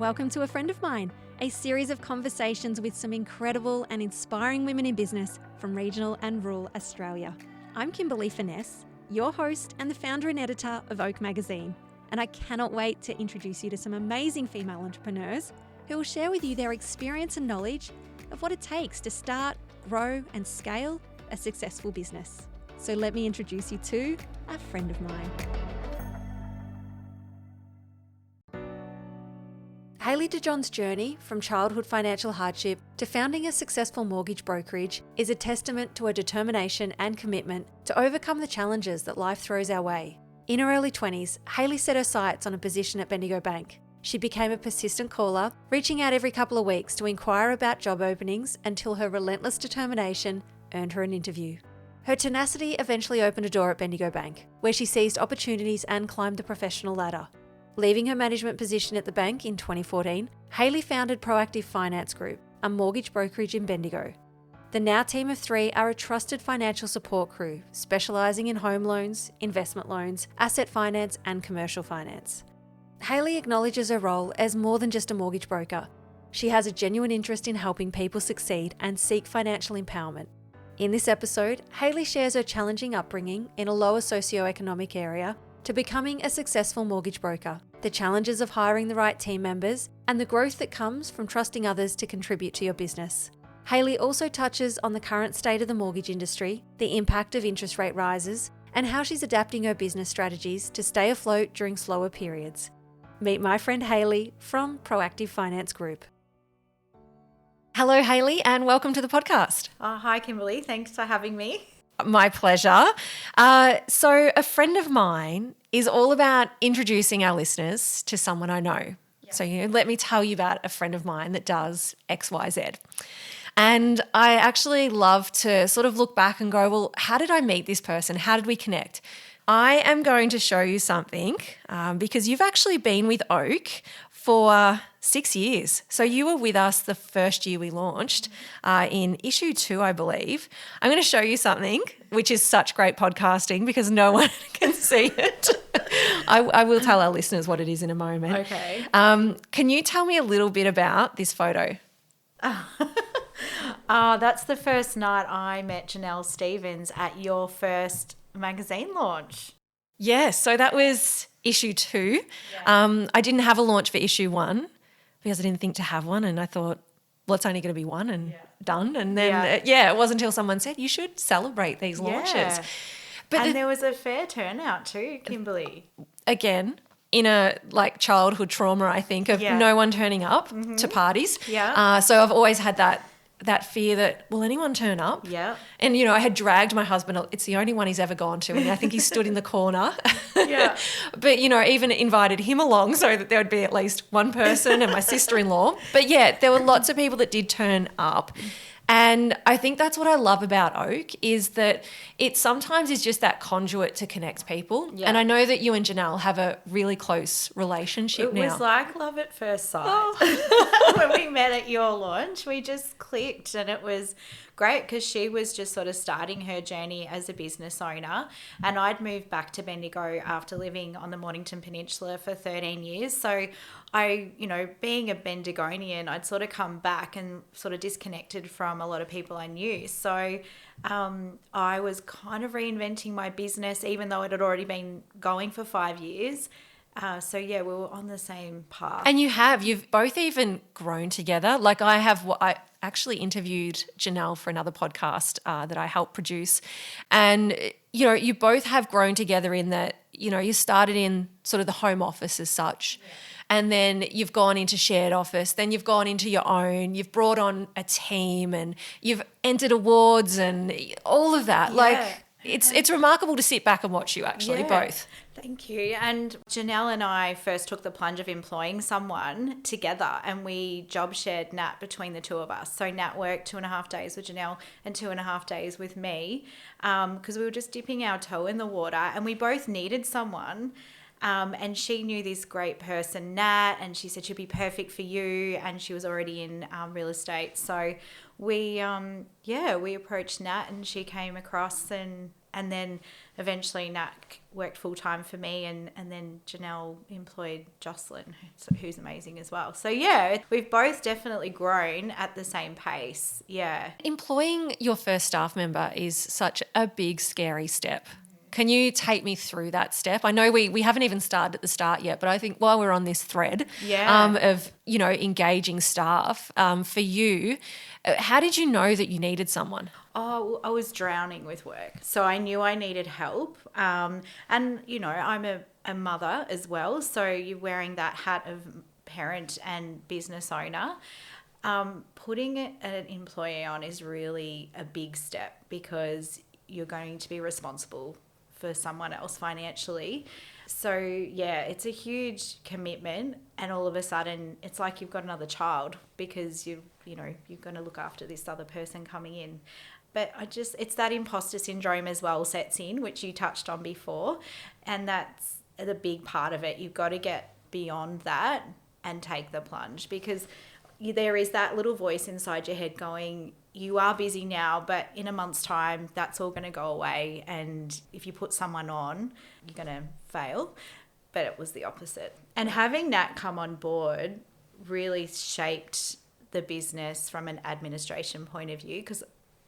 Welcome to A Friend of Mine, a series of conversations with some incredible and inspiring women in business from regional and rural Australia. I'm Kimberly Finesse, your host and the founder and editor of Oak Magazine, and I cannot wait to introduce you to some amazing female entrepreneurs who will share with you their experience and knowledge of what it takes to start, grow and scale a successful business. So let me introduce you to a friend of mine. Hayley DeJong's journey from childhood financial hardship to founding a successful mortgage brokerage is a testament to her determination and commitment to overcome the challenges that life throws our way. In her early 20s, Hayley set her sights on a position at Bendigo Bank. She became a persistent caller, reaching out every couple of weeks to inquire about job openings until her relentless determination earned her an interview. Her tenacity eventually opened a door at Bendigo Bank, where she seized opportunities and climbed the professional ladder. Leaving her management position at the bank in 2014, Hayley founded Proactive Finance Group, a mortgage brokerage in Bendigo. The now team of 3 are a trusted financial support crew, specialising in home loans, investment loans, asset finance and commercial finance. Hayley acknowledges her role as more than just a mortgage broker. She has a genuine interest in helping people succeed and seek financial empowerment. In this episode, Hayley shares her challenging upbringing in a lower socioeconomic area to becoming a successful mortgage broker, the challenges of hiring the right team members, and the growth that comes from trusting others to contribute to your business. Hayley also touches on the current state of the mortgage industry, the impact of interest rate rises, and how she's adapting her business strategies to stay afloat during slower periods. Meet my friend Hayley from Proactive Finance Group. Hello, Hayley, and welcome to the podcast. Hi, Kimberly. Thanks for having me. My pleasure. So a friend of mine is all about introducing our listeners to someone I know. Yeah. So let me tell you about a friend of mine that does X, Y, Z. And I actually love to sort of look back and go, well, how did I meet this person? How did we connect? I am going to show you something because you've actually been with Oak for 6 years. So you were with us the first year we launched in issue 2, I believe. I'm going to show you something, which is such great podcasting because no one can see it. I will tell our listeners what it is in a moment. Okay. Can you tell me a little bit about this photo? That's the first night I met Janelle Stevens at your first magazine launch. Yes, so that was issue 2. Yeah. I didn't have a launch for issue 1 because I didn't think to have one, and I thought, well, it's only going to be one and done. And then, it wasn't until someone said, you should celebrate these launches. Yeah. But there was a fair turnout too, Kimberly. Again, in a childhood trauma, I think, of no one turning up to parties. Yeah. So I've always had that fear that, will anyone turn up? Yeah. And, I had dragged my husband. It's the only one he's ever gone to, and I think he stood in the corner. Yeah. But, even invited him along so that there would be at least one person and my sister-in-law. But, there were lots of people that did turn up. And I think that's what I love about Oak is that it sometimes is just that conduit to connect people. Yeah. And I know that you and Janelle have a really close relationship now. It was like love at first sight. Oh. When we met at your launch, we just clicked, and it was great because she was just sort of starting her journey as a business owner, and I'd moved back to Bendigo after living on the Mornington Peninsula for 13 years. So I, being a Bendigonian, I'd sort of come back and sort of disconnected from a lot of people I knew. So I was kind of reinventing my business, even though it had already been going for 5 years. We were on the same path. And you've both even grown together. I actually interviewed Janelle for another podcast that I helped produce. And, you both have grown together in that, you started in sort of the home office as such. Yeah. And then you've gone into shared office, then you've gone into your own, you've brought on a team and you've entered awards and all of that. Yeah. It's remarkable to sit back and watch you actually, both. Thank you. And Janelle and I first took the plunge of employing someone together, and we job shared Nat between the two of us. So Nat worked 2.5 days with Janelle and 2.5 days with me because we were just dipping our toe in the water, and we both needed someone. And she knew this great person, Nat, and she said she'd be perfect for you, and she was already in real estate. So we approached Nat, and she came across, and And then eventually Nat worked full-time for me, and then Janelle employed Jocelyn, who's amazing as well. So, yeah, we've both definitely grown at the same pace. Yeah. Employing your first staff member is such a big, scary step. Can you take me through that step? I know we haven't even started at the start yet, but I think while we're on this thread of, engaging staff, for you, how did you know that you needed someone? Oh, I was drowning with work. So I knew I needed help. And, I'm a mother as well. So you're wearing that hat of parent and business owner. Putting an employee on is really a big step because you're going to be responsible for someone else financially. So yeah, it's a huge commitment, and all of a sudden it's like you've got another child because you're going to look after this other person coming in. But it's that imposter syndrome as well sets in, which you touched on before, and that's the big part of it. You've got to get beyond that and take the plunge, because there is that little voice inside your head going, you are busy now, but in a month's time, that's all going to go away. And if you put someone on, you're going to fail. But it was the opposite. And having Nat come on board really shaped the business from an administration point of view, because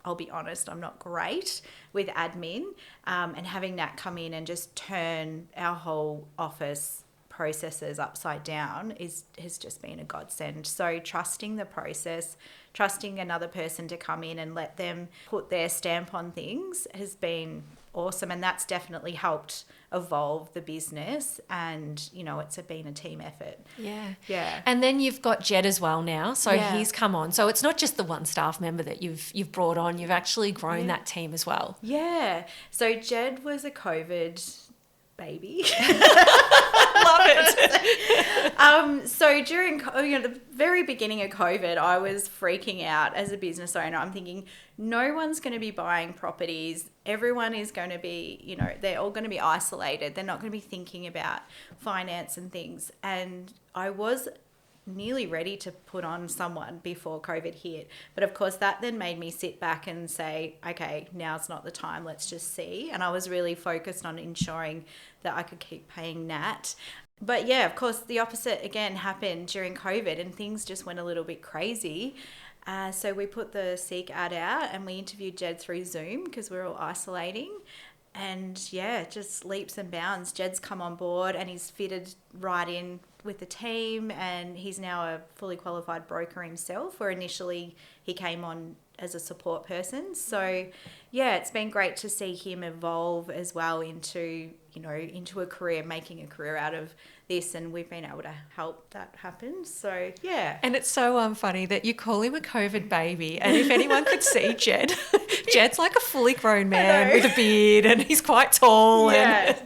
I'll be honest, I'm not great with admin. And having Nat come in and just turn our whole office processes upside down has just been a godsend. So trusting the process, trusting another person to come in and let them put their stamp on things has been awesome, and that's definitely helped evolve the business. And it's been a team effort. Yeah. And then you've got Jed as well now, so he's come on. So it's not just the one staff member that you've brought on, you've actually grown that team as well. Yeah. So Jed was a COVID baby. Love it. So during the very beginning of COVID, I was freaking out as a business owner. I'm thinking, no one's going to be buying properties. Everyone is going to be, they're all going to be isolated. They're not going to be thinking about finance and things. And I was nearly ready to put on someone before COVID hit. But of course, that then made me sit back and say, okay, now's not the time. Let's just see. And I was really focused on ensuring that I could keep paying Nat. But yeah, of course, the opposite again happened during COVID, and things just went a little bit crazy. So we put the Seek ad out and we interviewed Jed through Zoom because we were all isolating. And yeah, just leaps and bounds. Jed's come on board and he's fitted right in with the team, and he's now a fully qualified broker himself, where initially he came on as a support person. So yeah, it's been great to see him evolve as well into a career, making a career out of this, and we've been able to help that happen. So yeah. And it's so funny that you call him a COVID baby, and if anyone could see Jed, Jed's like a fully grown man with a beard, and he's quite tall. Yeah.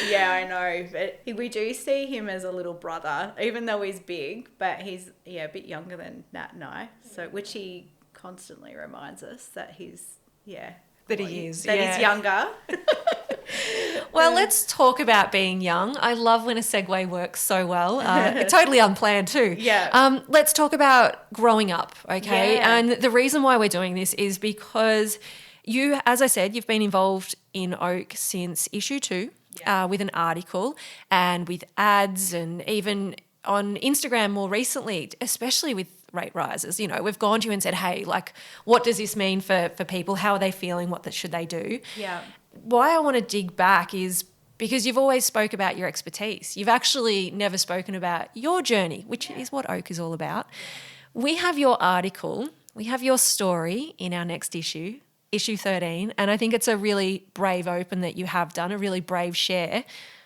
Yeah, I know. But we do see him as a little brother, even though he's big, but he's a bit younger than Nat and I. So which he constantly reminds us that he's he's younger. Well, let's talk about being young. I love when a segue works so well. Totally unplanned too. Yeah. Let's talk about growing up, okay? Yeah. And the reason why we're doing this is because you, as I said, you've been involved in Oak since issue 2. With an article and with ads, and even on Instagram more recently, especially with rate rises. We've gone to you and said, hey, like, what does this mean for people? How are they feeling? What should they do? Yeah. Why I want to dig back is because you've always spoke about your expertise. You've actually never spoken about your journey, which is what Oak is all about. We have your article, we have your story in our next issue 13, and I think it's a really brave open that you have done, a really brave share.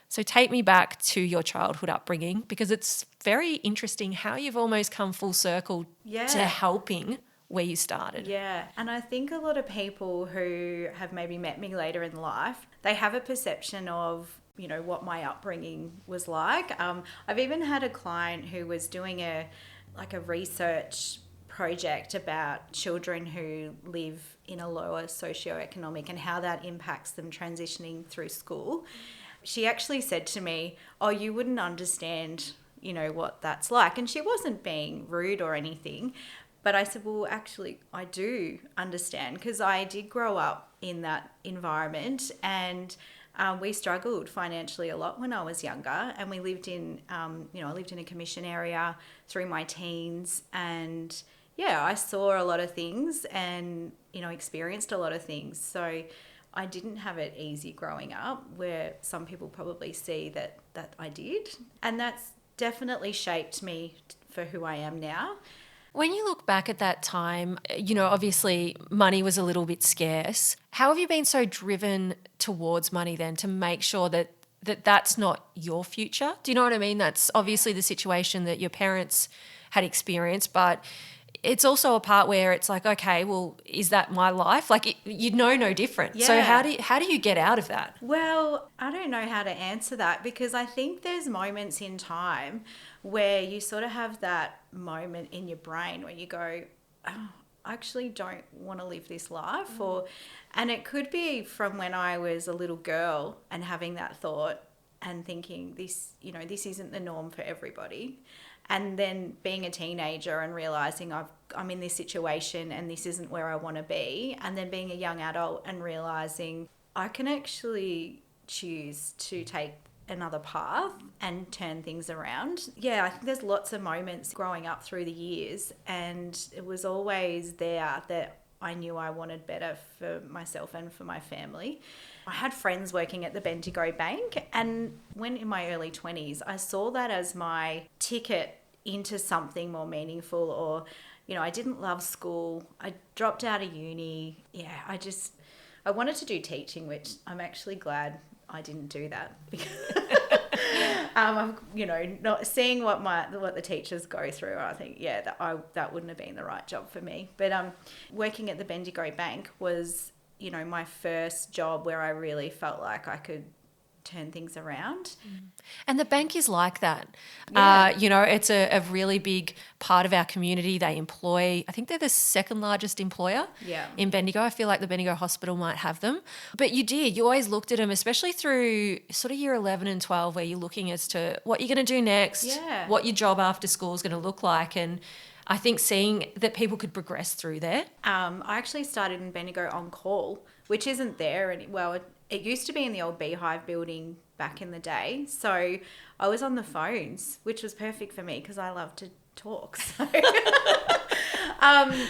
So take me back to your childhood upbringing, because it's very interesting how you've almost come full circle to helping where you started. Yeah, and I think a lot of people who have maybe met me later in life, they have a perception of what my upbringing was like. I've even had a client who was doing a research project about children who live in a lower socioeconomic and how that impacts them transitioning through school. She actually said to me, oh, you wouldn't understand, what that's like. And she wasn't being rude or anything, But I said, well, actually, I do understand, because I did grow up in that environment, and we struggled financially a lot when I was younger, and we lived in, I lived in a commission area through my teens, and yeah, I saw a lot of things and, experienced a lot of things. So I didn't have it easy growing up, where some people probably see that I did. And that's definitely shaped me for who I am now. When you look back at that time, obviously money was a little bit scarce. How have you been so driven towards money then to make sure that that's not your future? Do you know what I mean? That's obviously the situation that your parents had experienced, but it's also a part where it's like, okay, well, is that my life? Like, you know no different. Yeah. So how do you get out of that? Well, I don't know how to answer that, because I think there's moments in time where you sort of have that moment in your brain where you go, oh, I actually don't want to live this life. And it could be from when I was a little girl and having that thought and thinking this isn't the norm for everybody. And then being a teenager and realising I'm in this situation and this isn't where I want to be. And then being a young adult and realising I can actually choose to take another path and turn things around. Yeah, I think there's lots of moments growing up through the years, and it was always there that I knew I wanted better for myself and for my family. I had friends working at the Bendigo Bank, and when in my early 20s, I saw that as my ticket into something more meaningful. Or, I didn't love school. I dropped out of uni. Yeah, I wanted to do teaching, which I'm actually glad I didn't do that. Not seeing what the teachers go through, I think, that wouldn't have been the right job for me. But working at the Bendigo Bank was, my first job where I really felt like I could turn things around. And the bank is like that. Yeah. It's a really big part of our community. They employ, I think they're the second largest employer in Bendigo. I feel like the Bendigo Hospital might have them. But you always looked at them, especially through sort of year 11 and 12, where you're looking as to what you're going to do next, what your job after school is going to look like. And I think seeing that people could progress through there. I actually started in Bendigo on call, which isn't there. It used to be in the old Beehive building back in the day. So I was on the phones, which was perfect for me because I love to talk. So,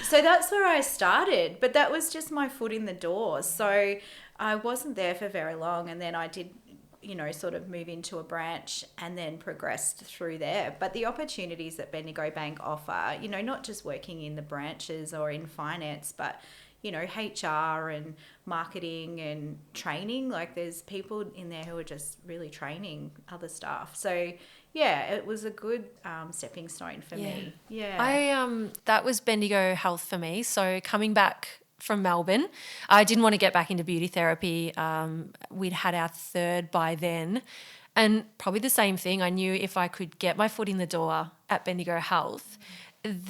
so that's where I started. But that was just my foot in the door. So I wasn't there for very long. And then I did, sort of move into a branch and then progressed through there. But the opportunities that Bendigo Bank offer, not just working in the branches or in finance, but HR and marketing and training. Like, there's people in there who are just really training other staff. So yeah, it was a good stepping stone for me. Yeah. That was Bendigo Health for me. So coming back from Melbourne, I didn't want to get back into beauty therapy. We'd had our third by then. And probably the same thing. I knew if I could get my foot in the door at Bendigo Health,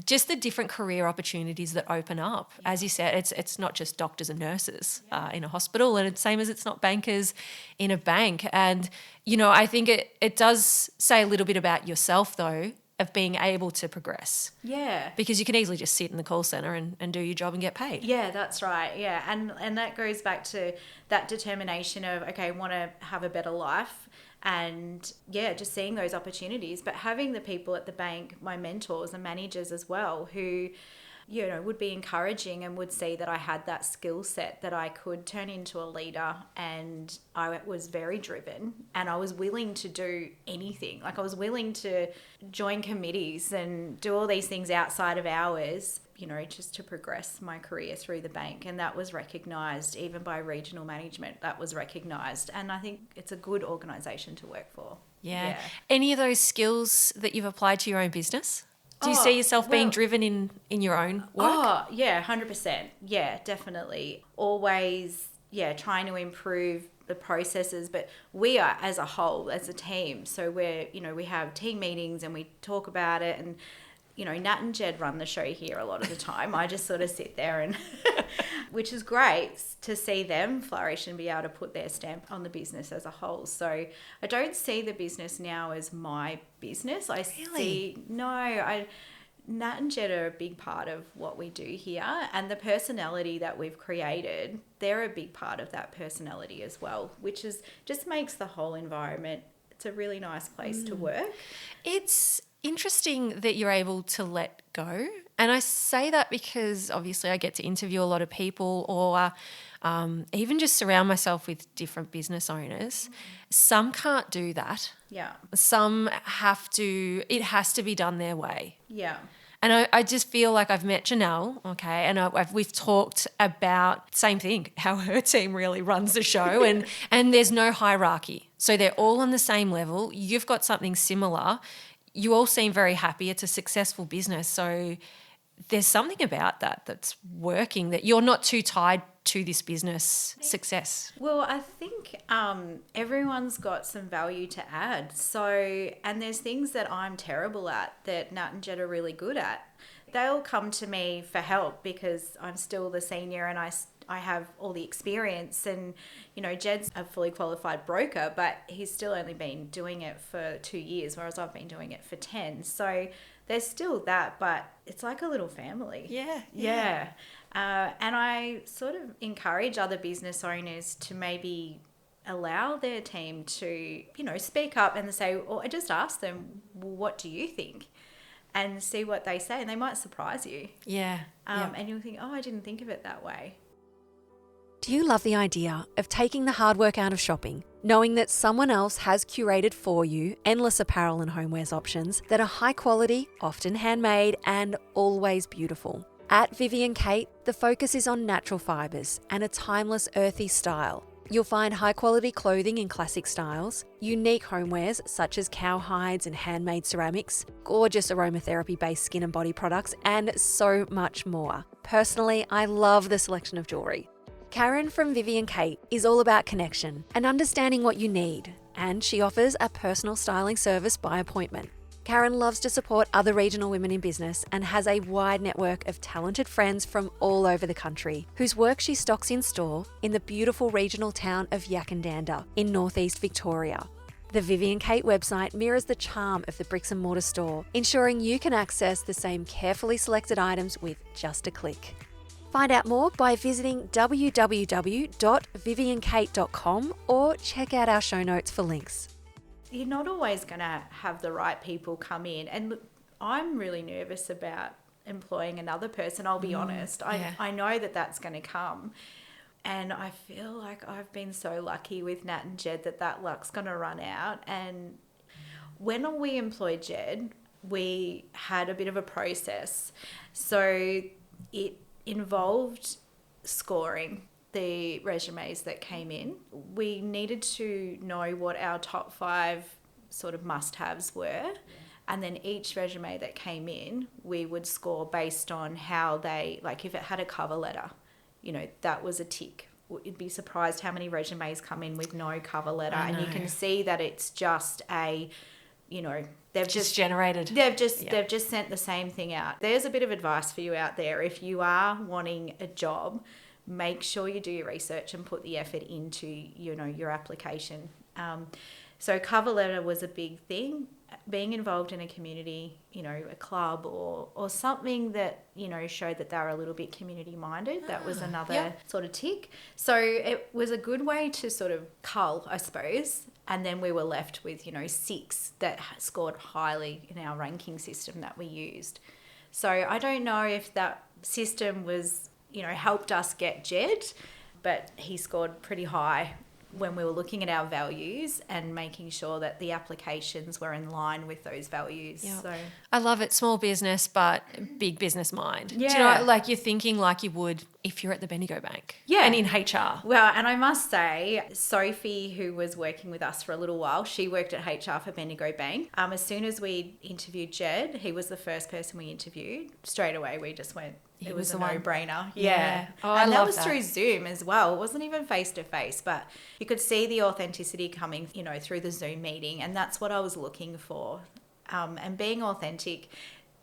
just the different career opportunities that open up. As you said, it's not just doctors and nurses in a hospital, and it's same as it's not bankers in a bank. And, I think it does say a little bit about yourself, though, of being able to progress. Yeah. Because you can easily just sit in the call centre and do your job and get paid. Yeah, that's right. Yeah. And that goes back to that determination of, okay, I want to have a better life. And just seeing those opportunities, but having the people at the bank, my mentors and managers as well, who, would be encouraging and would see that I had that skill set that I could turn into a leader. And I was very driven and I was willing to do anything. Like, I was willing to join committees and do all these things outside of hours, just to progress my career through the bank. And that was recognised even by regional management. That was recognised. And I think it's a good organisation to work for. Yeah. Any of those skills that you've applied to your own business? Do you see yourself being driven in your own work? Oh, yeah, 100%. Yeah, definitely. Always, trying to improve the processes. But we are, as a whole, as a team, so we're, we have team meetings and we talk about it. And Nat and Jed run the show here a lot of the time. I just sort of sit there and, which is great to see them flourish and be able to put their stamp on the business as a whole. So I don't see the business now as my business. Nat and Jed are a big part of what we do here, and the personality that we've created, they're a big part of that personality as well, which is just makes the whole environment, it's a really nice place to work. It's interesting that you're able to let go. And I say that because obviously I get to interview a lot of people or even just surround myself with different business owners. Some can't do that. Yeah. Some it has to be done their way. Yeah. And I just feel like I've met Janelle, okay, and we've talked about same thing, how her team really runs the show and there's no hierarchy. So they're all on the same level. You've got something similar. You all seem very happy. It's a successful business. So there's something about that that's working, that you're not too tied to this business success. Well, I think everyone's got some value to add. So, and there's things that I'm terrible at that Nat and Jed are really good at. They'll come to me for help because I'm still the senior and I have all the experience, and Jed's a fully qualified broker, but he's still only been doing it for 2 years, whereas I've been doing it for 10. So there's still that, but it's like a little family. Yeah. And I sort of encourage other business owners to maybe allow their team to, speak up and say, or just ask them, well, what do you think? And see what they say, and they might surprise you. Yeah. And you'll think, oh, I didn't think of it that way. Do you love the idea of taking the hard work out of shopping, knowing that someone else has curated for you endless apparel and homewares options that are high quality, often handmade, and always beautiful? At Vivian Kate, the focus is on natural fibres and a timeless earthy style. You'll find high quality clothing in classic styles, unique homewares such as cowhides and handmade ceramics, gorgeous aromatherapy based skin and body products, and so much more. Personally, I love the selection of jewellery. Karen from Vivian Kate is all about connection and understanding what you need, and she offers a personal styling service by appointment. Karen loves to support other regional women in business and has a wide network of talented friends from all over the country, whose work she stocks in store in the beautiful regional town of Yakandanda in northeast Victoria. The Vivian Kate website mirrors the charm of the bricks and mortar store, ensuring you can access the same carefully selected items with just a click. Find out more by visiting www.viviankate.com or check out our show notes for links. You're not always going to have the right people come in. And look, I'm really nervous about employing another person, I'll be honest. I know that that's going to come. And I feel like I've been so lucky with Nat and Jed that luck's going to run out. And when we employed Jed, we had a bit of a process. So it involved scoring the resumes that came in. We needed to know what our top 5 sort of must-haves were, and then each resume that came in, we would score based on how they, like if it had a cover letter, that was a tick. You'd be surprised how many resumes come in with no cover letter, and you can see that it's just they've just generated. They've just sent the same thing out. There's a bit of advice for you out there. If you are wanting a job, make sure you do your research and put the effort into, your application. So cover letter was a big thing. Being involved in a community, a club or something that, showed that they were a little bit community minded. That was another sort of tick. So it was a good way to sort of cull, I suppose. And then we were left with, 6 that scored highly in our ranking system that we used. So I don't know if that system was, helped us get Jed, but he scored pretty high when we were looking at our values and making sure that the applications were in line with those values. Yep. So I love it. Small business, but big business mind. Yeah. Do you know, like you're thinking like you would if you're at the Bendigo Bank. Yeah. And in HR. Well, and I must say, Sophie, who was working with us for a little while, she worked at HR for Bendigo Bank. As soon as we interviewed Jed, he was the first person we interviewed. Straight away, we just went, it was a no-brainer. Yeah. Oh, and I love that was through Zoom as well. It wasn't even face-to-face, but you could see the authenticity coming, through the Zoom meeting. And that's what I was looking for. And being authentic,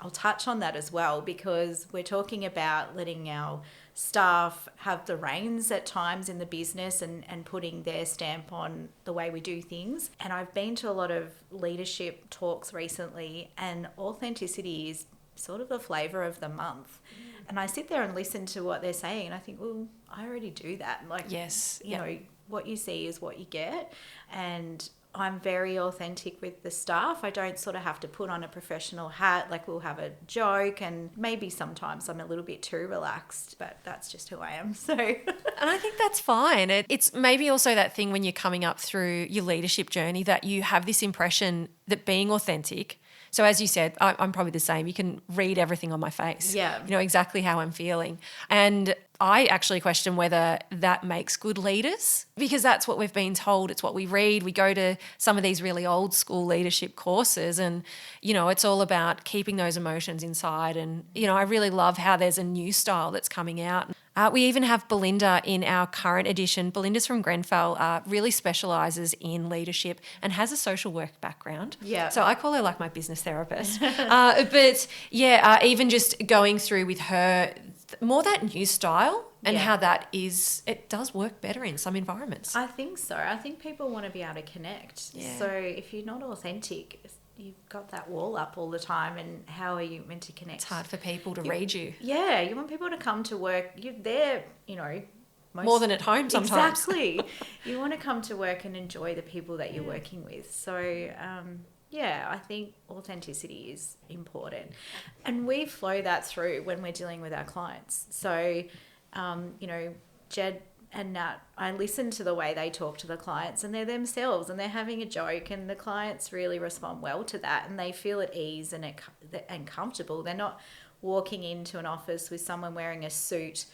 I'll touch on that as well, because we're talking about letting our staff have the reins at times in the business and putting their stamp on the way we do things. And I've been to a lot of leadership talks recently, and authenticity is sort of the flavor of the month. And I sit there and listen to what they're saying and I think, well, I already do that. Like, yes, you know, what you see is what you get. And I'm very authentic with the staff. I don't sort of have to put on a professional hat. Like, we'll have a joke and maybe sometimes I'm a little bit too relaxed, but that's just who I am. So, and I think that's fine. It's maybe also that thing when you're coming up through your leadership journey that you have this impression that being authentic. So as you said, I'm probably the same. You can read everything on my face. Yeah. You know exactly how I'm feeling. And I actually question whether that makes good leaders, because that's what we've been told. It's what we read. We go to some of these really old school leadership courses and, you know, it's all about keeping those emotions inside. And, you know, I really love how there's a new style that's coming out. We even have Belinda in our current edition. Belinda's from Grenfell, really specialises in leadership and has a social work background. Yeah. So I call her like my business therapist. But yeah, even just going through with her more that new style and how that is, it does work better in some environments. I think so. I think people want to be able to connect. Yeah. So if you're not authentic, you've got that wall up all the time, and how are you meant to connect? It's hard for people to read you. Yeah, you want people to come to work. You're there, you know. More than at home sometimes. Exactly. You want to come to work and enjoy the people that you're working with. So, yeah, I think authenticity is important. And we flow that through when we're dealing with our clients. So, you know, Jed and Nat, I listen to the way they talk to the clients, and they're themselves and they're having a joke, and the clients really respond well to that, and they feel at ease and comfortable. They're not walking into an office with someone wearing a suit,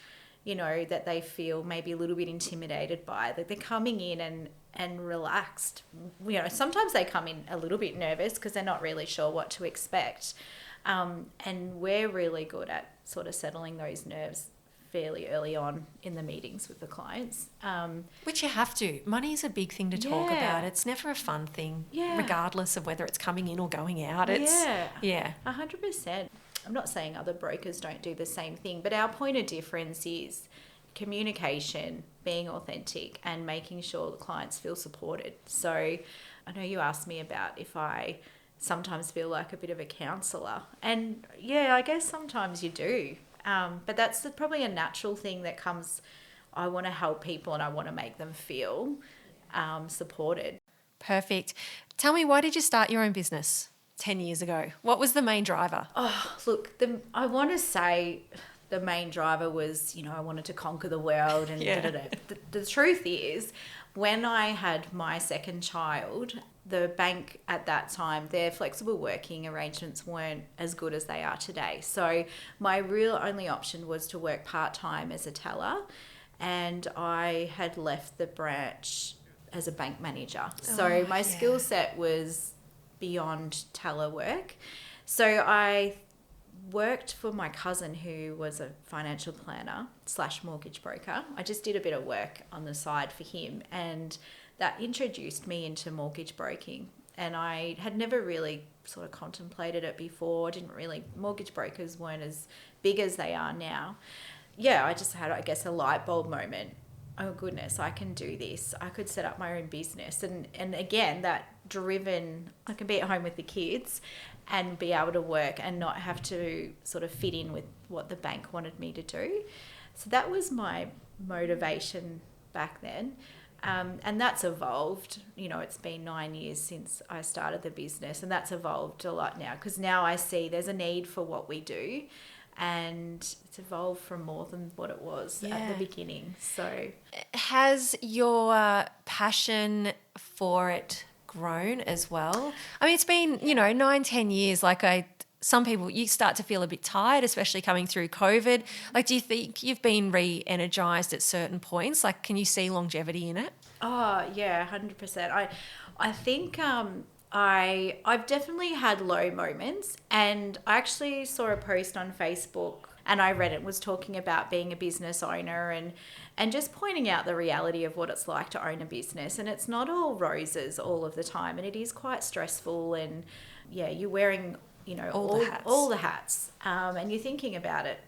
you know, that they feel maybe a little bit intimidated by. Like, they're coming in and relaxed. You know, sometimes they come in a little bit nervous because they're not really sure what to expect. And we're really good at sort of settling those nerves fairly early on in the meetings with the clients. Which you have to. Money is a big thing to talk about. It's never a fun thing, regardless of whether it's coming in or going out. Yeah. 100%. I'm not saying other brokers don't do the same thing, but our point of difference is communication, being authentic, and making sure the clients feel supported. So I know you asked me about if I sometimes feel like a bit of a counsellor. And yeah, I guess sometimes you do. But that's probably a natural thing that comes. I want to help people and I want to make them feel supported. Perfect. Tell me, why did you start your own business 10 years ago? What was the main driver? Oh, look, I want to say the main driver was, you know, I wanted to conquer the world. And the truth is, when I had my second child, the bank at that time, their flexible working arrangements weren't as good as they are today. So my real only option was to work part-time as a teller, and I had left the branch as a bank manager. So my skill set was beyond teller work. So I worked for my cousin, who was a financial planner / mortgage broker. I just did a bit of work on the side for him, and that introduced me into mortgage broking. And I had never really sort of contemplated it before. Mortgage brokers weren't as big as they are now. Yeah, I just had, I guess, a light bulb moment. Oh goodness, I can do this. I could set up my own business. And again, that driven, I can be at home with the kids and be able to work and not have to sort of fit in with what the bank wanted me to do. So that was my motivation back then. And that's evolved. You know, it's been 9 years since I started the business, and that's evolved a lot now, because now I see there's a need for what we do, and it's evolved from more than what it was at the beginning. So has your passion for it grown as well? I mean, it's been, 9-10 years. Some people, you start to feel a bit tired, especially coming through COVID. Like, do you think you've been re-energized at certain points? Like, can you see longevity in it? Oh, yeah, 100%. I think I've definitely had low moments, and I actually saw a post on Facebook and I read it, was talking about being a business owner and just pointing out the reality of what it's like to own a business. And it's not all roses all of the time, and it is quite stressful, and you're wearing all the hats, and you're thinking about it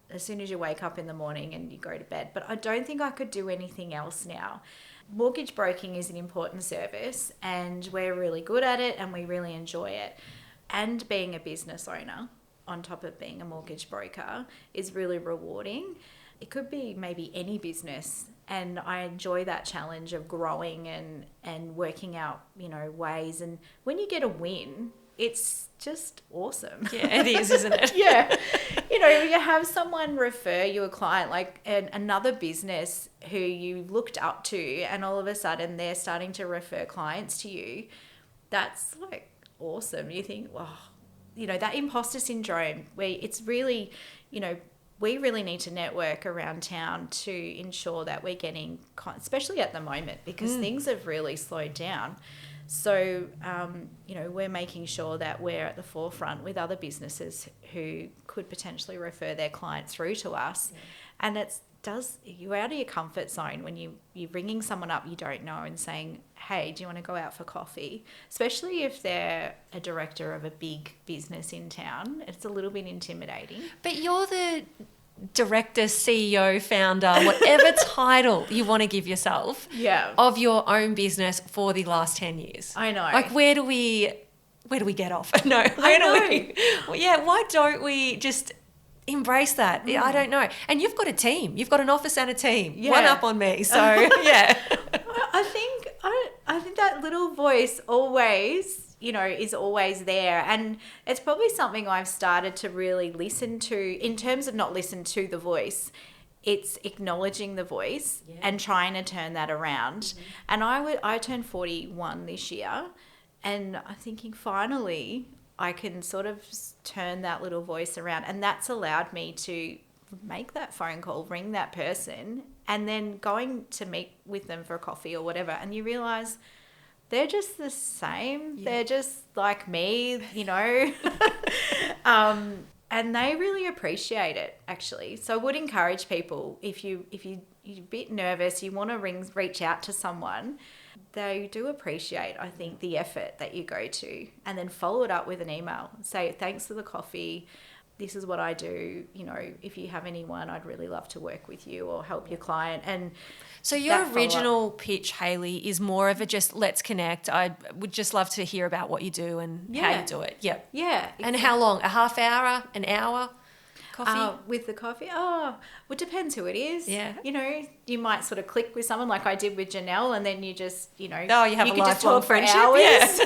as soon as you wake up in the morning and you go to bed. But I don't think I could do anything else now. Mortgage broking is an important service, and we're really good at it and we really enjoy it. And being a business owner, on top of being a mortgage broker is really rewarding. It could be maybe any business, and I enjoy that challenge of growing and working out, ways. And when you get a win, it's just awesome. Yeah, it is, isn't it? Yeah. You have someone refer you a client, like another business who you looked up to, and all of a sudden they're starting to refer clients to you. That's like awesome. You think, wow, that imposter syndrome where it's really, we really need to network around town to ensure that we're getting, especially at the moment, because things have really slowed down. So, we're making sure that we're at the forefront with other businesses who could potentially refer their clients through to us. Yeah. And you're out of your comfort zone when you're ringing someone up you don't know and saying, hey, do you want to go out for coffee? Especially if they're a director of a big business in town. It's a little bit intimidating. But you're the director, CEO, founder, whatever title you want to give yourself of your own business for the last 10 years. I know. Like, where do we get off? No, why don't we just embrace that? I don't know. And you've got a team. You've got an office and a team. Yeah. One up on me. So, yeah. I think that little voice always, is always there. And it's probably something I've started to really listen to in terms of not listen to the voice. It's acknowledging the voice and trying to turn that around. Mm-hmm. And I turned 41 this year, and I'm thinking finally I can sort of turn that little voice around. And that's allowed me to make that phone call, ring that person, and then going to meet with them for a coffee or whatever. And you realise they're just the same. Yeah. They're just like me, and they really appreciate it, actually. So I would encourage people, if you're a bit nervous, you want to reach out to someone, they do appreciate, I think, the effort that you go to, and then follow it up with an email. Say, thanks for the coffee. This is what I do. If you have anyone, I'd really love to work with you or help your client. And so your original pitch, Hayley, is more of a just let's connect. I would just love to hear about what you do and how you do it. Yep. Yeah. Exactly. And how long? A half hour? An hour? Coffee? With the coffee? Well, it depends who it is. Yeah. You might sort of click with someone like I did with Janelle, and then you just, you have a lifelong friendship. For hours.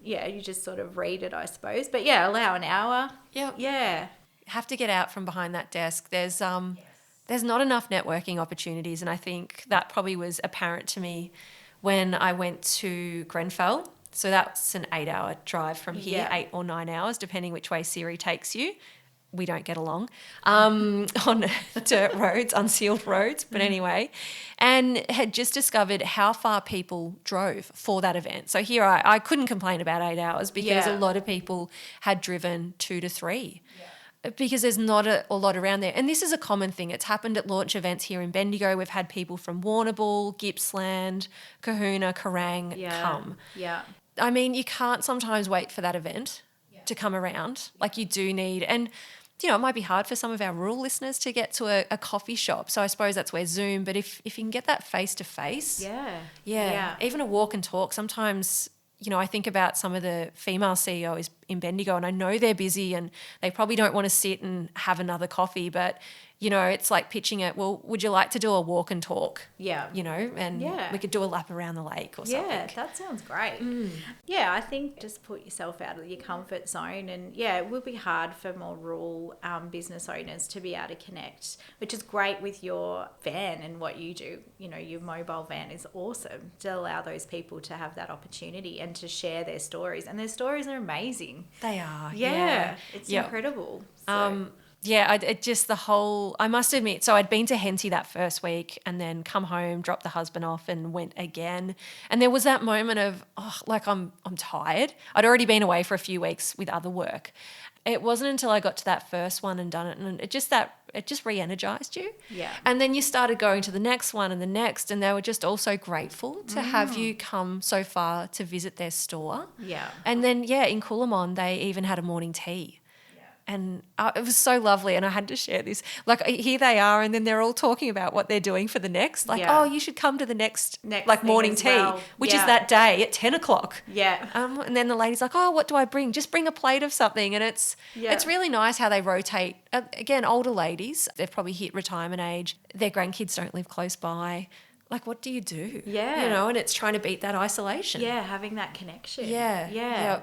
Yeah. You just sort of read it, I suppose. But yeah, allow an hour. Yeah. Yeah. Have to get out from behind that desk. There's not enough networking opportunities, and I think that probably was apparent to me when I went to Grenfell. So that's an 8-hour drive from here, 8 or 9 hours, depending which way Siri takes you. We don't get along on dirt roads, unsealed roads. But anyway, and had just discovered how far people drove for that event. So here I couldn't complain about 8 hours because a lot of people had driven 2 to 3. Because there's not a lot around there. And this is a common thing. It's happened at launch events here in Bendigo. We've had people from Warrnambool, Gippsland, Kahuna, Kerrang come. Yeah. I mean, you can't sometimes wait for that event to come around. Like you do need, and it might be hard for some of our rural listeners to get to a coffee shop. So I suppose that's where Zoom, but if you can get that face-to-face. Yeah. Even a walk and talk. Sometimes, I think about some of the female CEOs in Bendigo, and I know they're busy and they probably don't want to sit and have another coffee, but it's like pitching it, well, would you like to do a walk and talk? Yeah. And we could do a lap around the lake or something. Yeah, that sounds great. Yeah, I think just put yourself out of your comfort zone, and it will be hard for more rural business owners to be able to connect, which is great with your van and what you do. Your mobile van is awesome to allow those people to have that opportunity and to share their stories, and their stories are amazing. They are. Yeah. It's incredible. So. I must admit, so I'd been to Henty that first week and then come home, dropped the husband off and went again. And there was that moment of, I'm tired. I'd already been away for a few weeks with other work. It wasn't until I got to that first one and done it, and it just re-energized you. Yeah. And then you started going to the next one and the next, and they were just all so grateful to have you come so far to visit their store. Yeah. And then, in Coolamon, they even had a morning tea. And it was so lovely, and I had to share this. Like, here they are, and then they're all talking about what they're doing for the next. Like, oh, you should come to the next like morning tea, which is that day at 10 o'clock. Yeah. And then the lady's like, oh, what do I bring? Just bring a plate of something. And it's really nice how they rotate. Again, older ladies, they've probably hit retirement age. Their grandkids don't live close by. Like, what do you do? Yeah. You know, and it's trying to beat that isolation. Yeah, having that connection. Yeah. Yeah.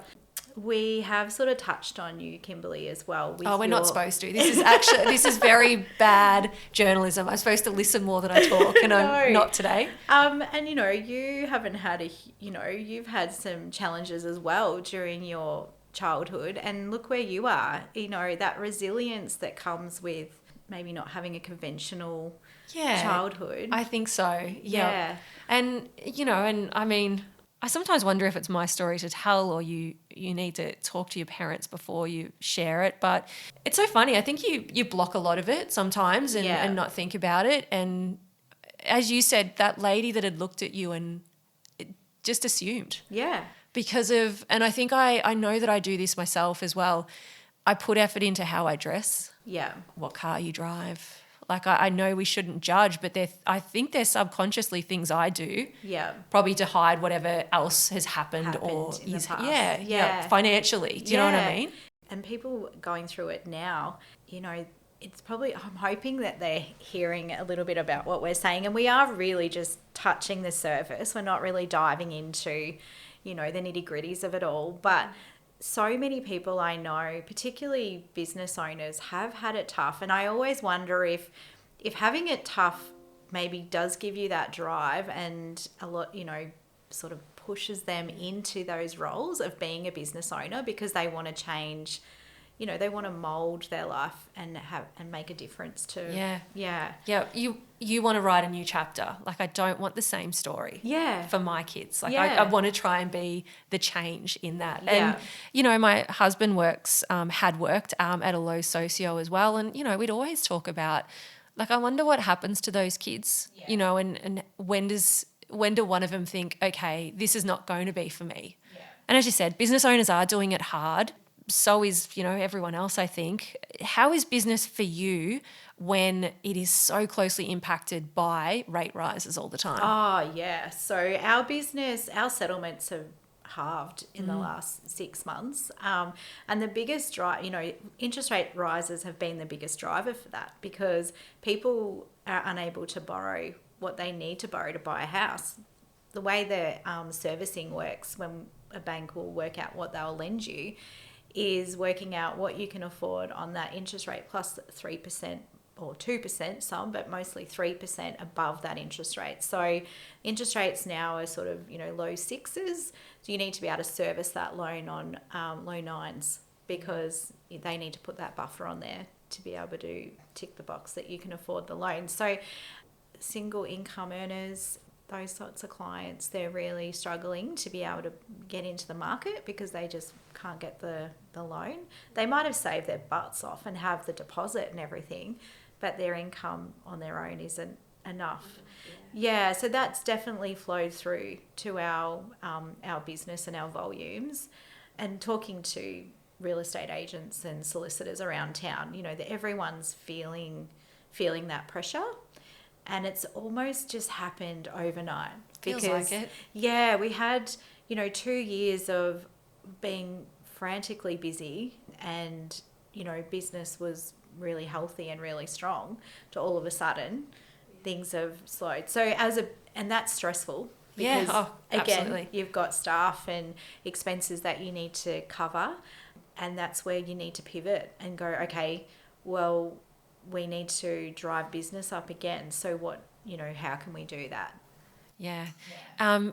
We have sort of touched on you, Kimberly, as well. We're not supposed to. This is very bad journalism. I'm supposed to listen more than I talk, and I'm not today. And, you know, you haven't had you've had some challenges as well during your childhood, and look where you are. You know, that resilience that comes with maybe not having a conventional childhood. I think so. Yeah. And, you know, and I mean, I sometimes wonder if it's my story to tell, or you need to talk to your parents before you share it. But it's so funny. I think you block a lot of it sometimes and not think about it. And as you said, that lady that had looked at you and just assumed. Yeah. Because of, and I think I know that I do this myself as well. I put effort into how I dress. Yeah. What car you drive. Like, I know we shouldn't judge, but I think they're subconsciously things I do. Yeah. Probably to hide whatever else has happened or in the past. Yeah. Financially. Do you know what I mean? And people going through it now, you know, it's probably, I'm hoping that they're hearing a little bit about what we're saying, and we are really just touching the surface. We're not really diving into, you know, the nitty-gritties of it all. But so many people I know, particularly business owners, have had it tough. And I always wonder if having it tough maybe does give you that drive and a lot, you know, sort of pushes them into those roles of being a business owner, because they want to change, you know, they want to mold their life and make a difference too. Yeah. You want to write a new chapter. Like, I don't want the same story. For my kids. Like, I want to try and be the change in that. And you know, my husband had worked at a low socio as well, and you know, we'd always talk about, like, I wonder what happens to those kids. You know, and when do one of them think, okay, this is not going to be for me? And as you said, business owners are doing it hard. So is, you know, everyone else, I think. How is business for you when it is so closely impacted by rate rises all the time? Oh, yeah. So our business, our settlements have halved in the last 6 months. And the biggest drive, you know, interest rate rises have been the biggest driver for that, because people are unable to borrow what they need to borrow to buy a house. The way the servicing works, when a bank will work out what they'll lend you, is working out what you can afford on that interest rate plus 3% or 2%, some, but mostly 3% above that interest rate. So interest rates now are sort of, you know, low sixes. So you need to be able to service that loan on low nines, because they need to put that buffer on there to be able to tick the box that you can afford the loan. So single income earners, those sorts of clients, they're really struggling to be able to get into the market because they just can't get the loan. They might have saved their butts off and have the deposit and everything, but their income on their own isn't enough. Yeah, so that's definitely flowed through to our business and our volumes. And talking to real estate agents and solicitors around town, you know, that everyone's feeling that pressure. And it's almost just happened overnight. Feels like it. Yeah, we had, you know, 2 years of being frantically busy, and, you know, business was really healthy and really strong, to all of a sudden things have slowed. So and that's stressful, because again, you've got staff and expenses that you need to cover, and that's where you need to pivot and go, okay, well, we need to drive business up again. So what, you know, how can we do that? Yeah.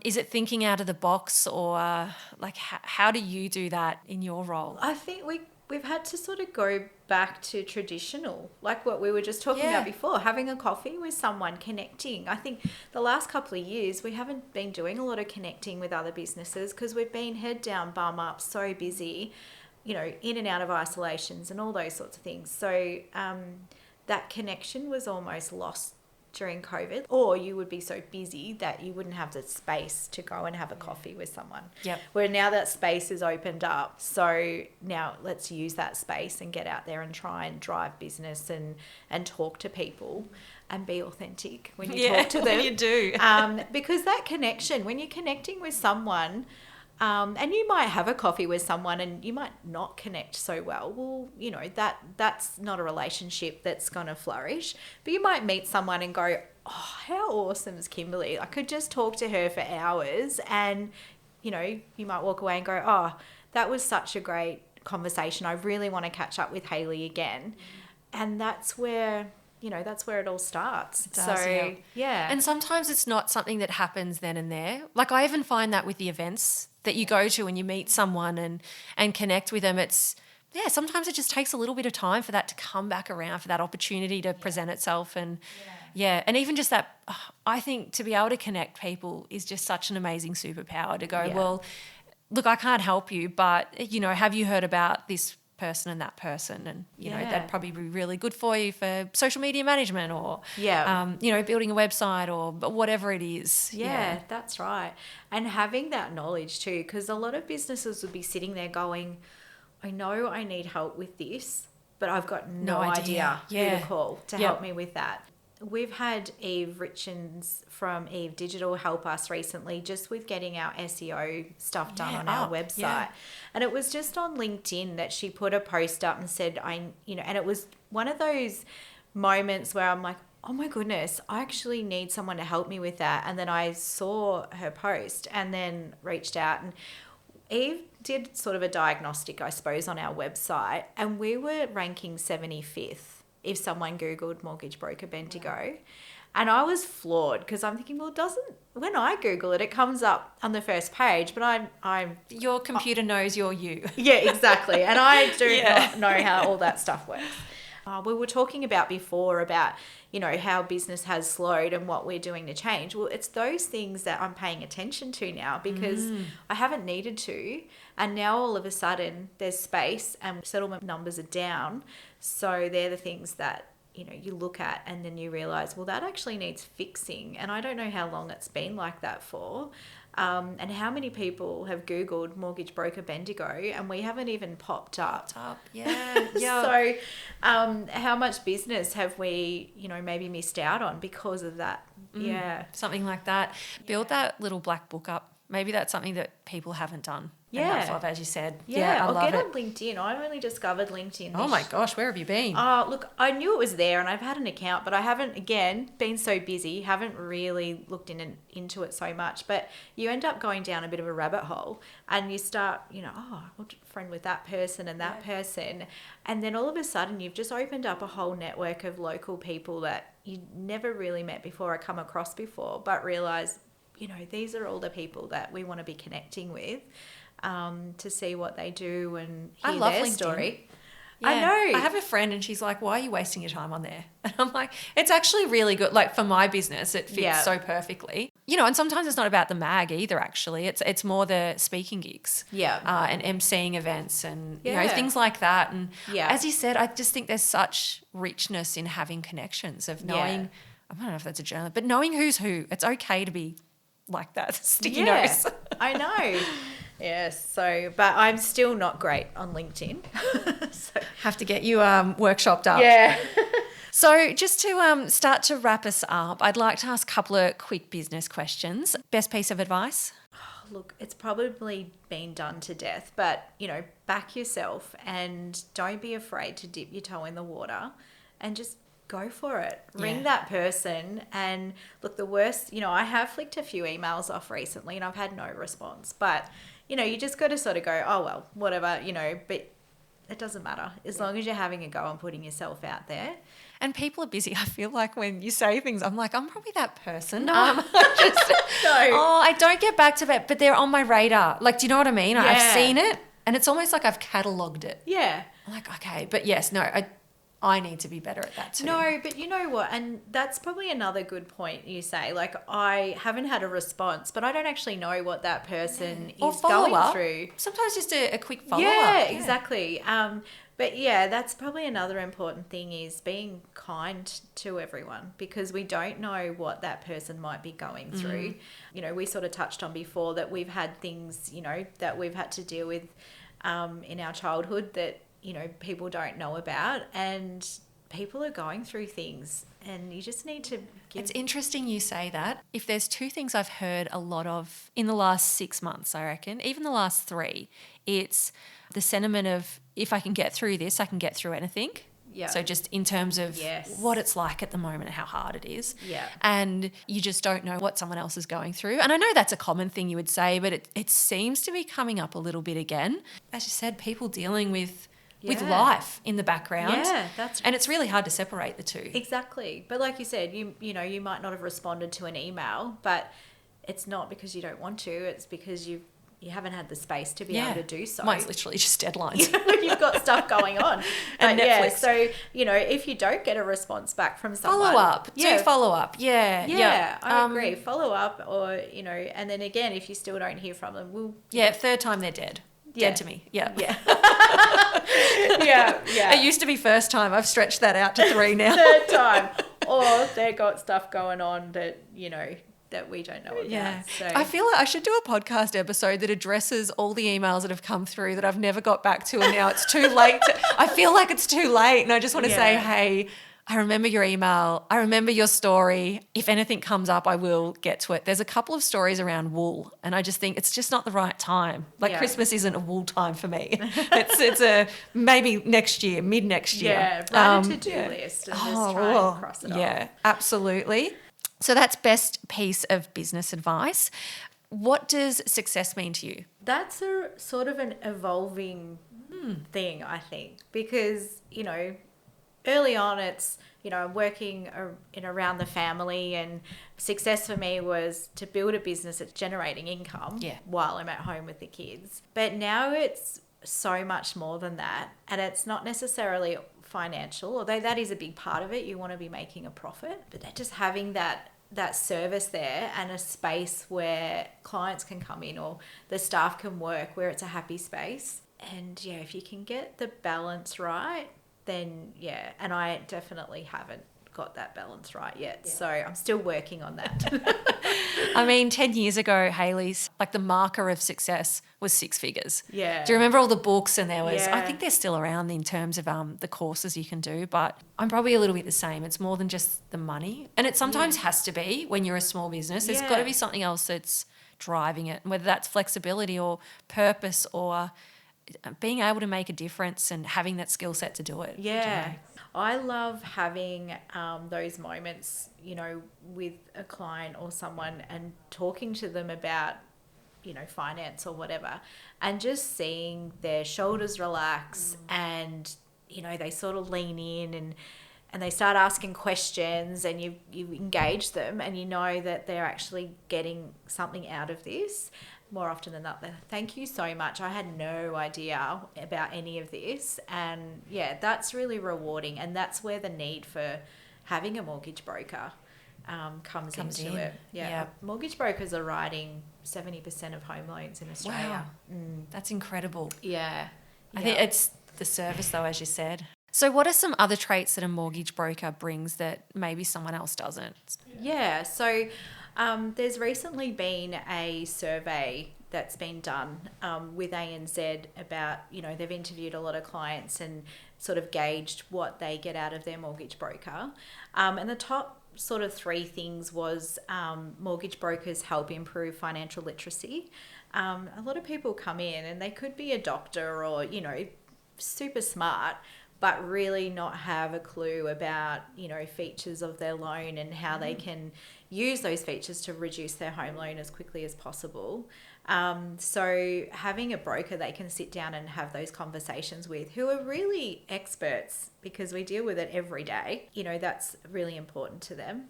Is it thinking out of the box, or like how do you do that in your role? I think we've had to sort of go back to traditional, like what we were just talking about before, having a coffee with someone, connecting. I think the last couple of years we haven't been doing a lot of connecting with other businesses, because we've been head down, bum up, so busy, you know, in and out of isolations and all those sorts of things. So that connection was almost lost during COVID, or you would be so busy that you wouldn't have the space to go and have a coffee with someone. Yep. Where now that space is opened up. So now let's use that space and get out there and try and drive business and talk to people and be authentic when you talk to them. You do. Because that connection, when you're connecting with someone, and you might have a coffee with someone and you might not connect so well. Well, you know, that's not a relationship that's going to flourish. But you might meet someone and go, oh, how awesome is Kimberly? I could just talk to her for hours, and, you know, you might walk away and go, oh, that was such a great conversation. I really want to catch up with Hayley again. And that's where... you know, that's where it all starts. It does, yeah. And sometimes it's not something that happens then and there. Like I even find that with the events that you go to and you meet someone and connect with them, sometimes it just takes a little bit of time for that to come back around, for that opportunity to present itself. And and even just that, I think to be able to connect people is just such an amazing superpower to go, well, look, I can't help you, but, you know, have you heard about this person and that person, and you know that'd probably be really good for you for social media management or you know, building a website or whatever it is. That's right. And having that knowledge too, because a lot of businesses would be sitting there going, I know I need help with this, but I've got no idea who to call to help me with that. We've had Eve Richens from Eve Digital help us recently just with getting our SEO stuff done on our website. Yeah. And it was just on LinkedIn that she put a post up and said, and it was one of those moments where I'm like, oh my goodness, I actually need someone to help me with that. And then I saw her post and then reached out, and Eve did sort of a diagnostic, I suppose, on our website, and we were ranking 75th. If someone Googled mortgage broker Bendigo. And I was floored because I'm thinking, well, when I Google it, it comes up on the first page, but I'm your computer knows you're you. Yeah, exactly. And I do not know how all that stuff works. We were talking about before about, you know, how business has slowed and what we're doing to change. Well, it's those things that I'm paying attention to now because I haven't needed to. And now all of a sudden there's space and settlement numbers are down. So they're the things that, you know, you look at and then you realize, well, that actually needs fixing. And I don't know how long it's been like that for. And how many people have Googled mortgage broker Bendigo and we haven't even popped up. Yeah. So how much business have we, you know, maybe missed out on because of that? Something like that. Build that little black book up. Maybe that's something that people haven't done enough of, as you said. I love it. On LinkedIn. I only discovered LinkedIn. Oh my gosh, where have you been? Look, I knew it was there and I've had an account, but I haven't, again, been so busy, haven't really looked into it so much. But you end up going down a bit of a rabbit hole and you start, you know, I'll friend with that person and that person. And then all of a sudden you've just opened up a whole network of local people that you never really met before or come across before, but realise, you know, these are all the people that we want to be connecting with to see what they do and hear their LinkedIn story. Yeah. I know. I have a friend and she's like, why are you wasting your time on there? And I'm like, it's actually really good. Like for my business, it fits so perfectly. You know, and sometimes it's not about the mag either, actually. It's more the speaking gigs. And emceeing events and, you know, things like that. And as you said, I just think there's such richness in having connections of knowing, I don't know if that's a journal, but knowing who's who. It's okay to be like that, sticky nose. I know. Yes. So, but I'm still not great on LinkedIn. So have to get you workshopped up. Yeah. So just to start to wrap us up, I'd like to ask a couple of quick business questions. Best piece of advice? Look, it's probably been done to death, but, you know, back yourself and don't be afraid to dip your toe in the water and just go for it. Ring that person. And look, the worst, you know, I have flicked a few emails off recently and I've had no response, but, you know, you just got to sort of go, oh, well, whatever, you know, but it doesn't matter as long as you're having a go and putting yourself out there. And people are busy. I feel like when you say things, I'm like, I'm probably that person. No. No. I don't get back to that, but they're on my radar. Like, do you know what I mean? I've seen it and it's almost like I've catalogued it. Yeah. I'm like, okay, but yes, no, I need to be better at that too. No, but you know what? And that's probably another good point you say. Like, I haven't had a response, but I don't actually know what that person is going through. Sometimes just a quick follow-up. Yeah, exactly. But yeah, that's probably another important thing is being kind to everyone, because we don't know what that person might be going through. You know, we sort of touched on before that we've had things, you know, that we've had to deal with in our childhood that, you know, people don't know about, and people are going through things, and you just need to give... It's interesting you say that. If there's two things I've heard a lot of in the last 6 months, I reckon, even the last 3, it's the sentiment of, if I can get through this, I can get through anything. Yeah. So just in terms of what it's like at the moment and how hard it is. Yeah. And you just don't know what someone else is going through. And I know that's a common thing you would say, but it seems to be coming up a little bit again. As you said, people dealing with life in the background. Yeah, and it's really hard to separate the two. Exactly. But like you said, you know, you might not have responded to an email, but it's not because you don't want to, it's because you haven't had the space to be able to do so. Mine's literally just deadlines. You've got stuff going on. And Netflix. Yeah, so, you know, if you don't get a response back from someone... Follow up. Do follow up. Yeah, I agree. Follow up, or, you know, and then again, if you still don't hear from them, we'll... Yeah, third time they're dead. Dead to me. Yeah. Yeah. It used to be first time. I've stretched that out to 3 now. Third time. Or they've got stuff going on that, you know, that we don't know about. Yeah. So I feel like I should do a podcast episode that addresses all the emails that have come through that I've never got back to, and now it's too late. I feel like it's too late, and I just want to say, hey, I remember your email. I remember your story. If anything comes up, I will get to it. There's a couple of stories around wool, and I just think it's just not the right time. Like Christmas isn't a wool time for me. It's a maybe next year, mid next year. Yeah, write a to-do list and just try and cross it off. Yeah, absolutely. So that's best piece of business advice. What does success mean to you? That's a sort of an evolving thing, I think, because, you know, early on it's, you know, working in around the family, and success for me was to build a business that's generating income while I'm at home with the kids. But now it's so much more than that, and it's not necessarily financial, although that is a big part of it. You want to be making a profit, but just having that service there and a space where clients can come in or the staff can work, where it's a happy space. And if you can get the balance right, then and I definitely haven't got that balance right yet. So I'm still working on that. I mean, 10 years ago, Hayley's, like, the marker of success was 6 figures. Yeah. Do you remember all the books? And there was, I think they're still around in terms of the courses you can do, but I'm probably a little bit the same. It's more than just the money. And it sometimes has to be when you're a small business. There's got to be something else that's driving it, whether that's flexibility or purpose or being able to make a difference and having that skill set to do it. Yeah. I love having those moments, you know, with a client or someone and talking to them about, you know, finance or whatever, and just seeing their shoulders relax and, you know, they sort of lean in and they start asking questions, and you engage them, and you know that they're actually getting something out of this. More often than not, thank you so much. I had no idea about any of this. And that's really rewarding. And that's where the need for having a mortgage broker comes into it. Yeah. Mortgage brokers are writing 70% of home loans in Australia. Wow. That's incredible. Yeah. I think it's the service, though, as you said. So what are some other traits that a mortgage broker brings that maybe someone else doesn't? Yeah. So there's recently been a survey that's been done with ANZ about, you know, they've interviewed a lot of clients and sort of gauged what they get out of their mortgage broker. And the top sort of 3 things was mortgage brokers help improve financial literacy. A lot of people come in and they could be a doctor or, you know, super smart, but really not have a clue about, you know, features of their loan and how they can use those features to reduce their home loan as quickly as possible. So having a broker they can sit down and have those conversations with, who are really experts, because we deal with it every day, you know, that's really important to them.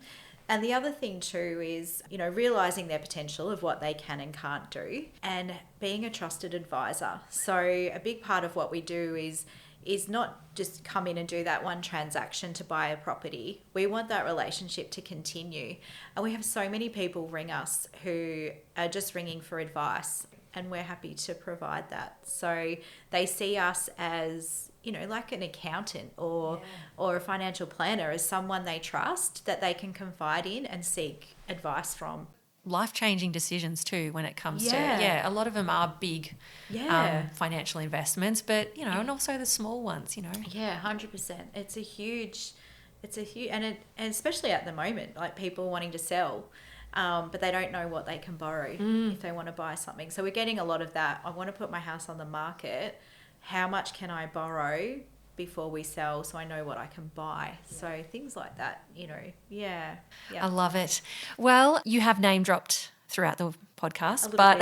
And the other thing too is, you know, realising their potential of what they can and can't do, and being a trusted advisor. So a big part of what we do is is not just come in and do that one transaction to buy a property. We want that relationship to continue. And we have so many people ring us who are just ringing for advice, and we're happy to provide that. So they see us as, you know, like an accountant or a financial planner, as someone they trust that they can confide in and seek advice from. Life-changing decisions too when it comes to, a lot of them are big financial investments, but, you know, and also the small ones, you know. Yeah, 100%. It's a huge, and especially at the moment, like people wanting to sell, but they don't know what they can borrow if they want to buy something. So we're getting a lot of that. I want to put my house on the market. How much can I borrow before we sell, so I know what I can buy? So things like that, you know. Yeah. I love it. Well, you have name dropped throughout the podcast, but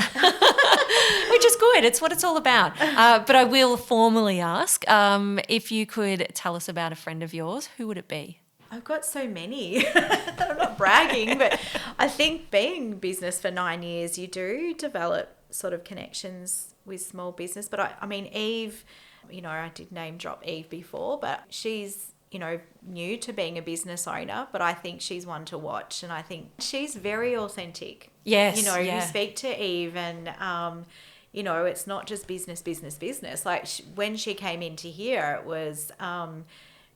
which is good. It's what it's all about. But I will formally ask, if you could tell us about a friend of yours, who would it be? I've got so many. I'm not bragging, but I think being in business for 9 years, you do develop sort of connections with small business. But I mean, Eve, you know, I did name drop Eve before, but she's, you know, new to being a business owner, but I think she's one to watch, and I think she's very authentic. Yes. You know, you speak to Eve and, you know, it's not just business. Like when she came into here, it was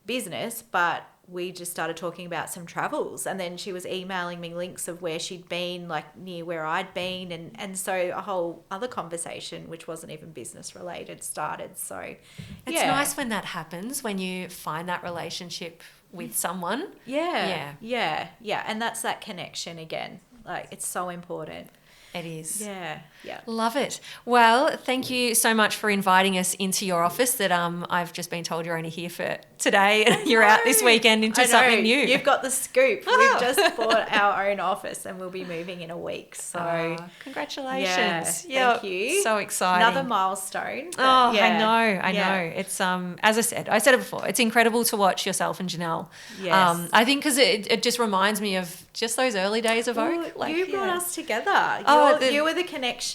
business, but we just started talking about some travels, and then she was emailing me links of where she'd been, like near where I'd been, and so a whole other conversation, which wasn't even business related, started. So it's nice when that happens, when you find that relationship with someone. Yeah, and that's that connection again. Like, it's so important. It is. Yeah. Love it. Well, thank you so much for inviting us into your office that I've just been told you're only here for today and you're out this weekend into something new. You've got the scoop. We've just bought our own office and we'll be moving in a week. So congratulations. Thank you. So exciting. Another milestone. I know. It's as I said it before, it's incredible to watch yourself and Janelle. Yes. I think because it just reminds me of just those early days of Oak. You brought us together. You were the connection.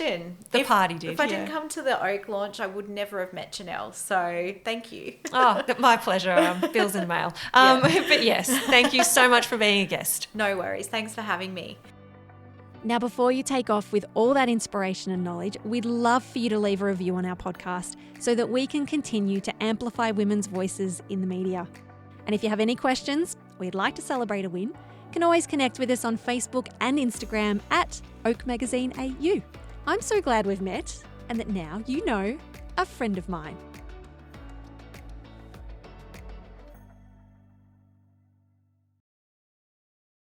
The party did. If I didn't come to the Oak launch, I would never have met Janelle. So thank you. My pleasure. Bill's in the mail. But yes, thank you so much for being a guest. No worries. Thanks for having me. Now, before you take off with all that inspiration and knowledge, we'd love for you to leave a review on our podcast so that we can continue to amplify women's voices in the media. And if you have any questions, or you'd like to celebrate a win, you can always connect with us on Facebook and Instagram at Oak Magazine AU. I'm so glad we've met and that now you know a friend of mine.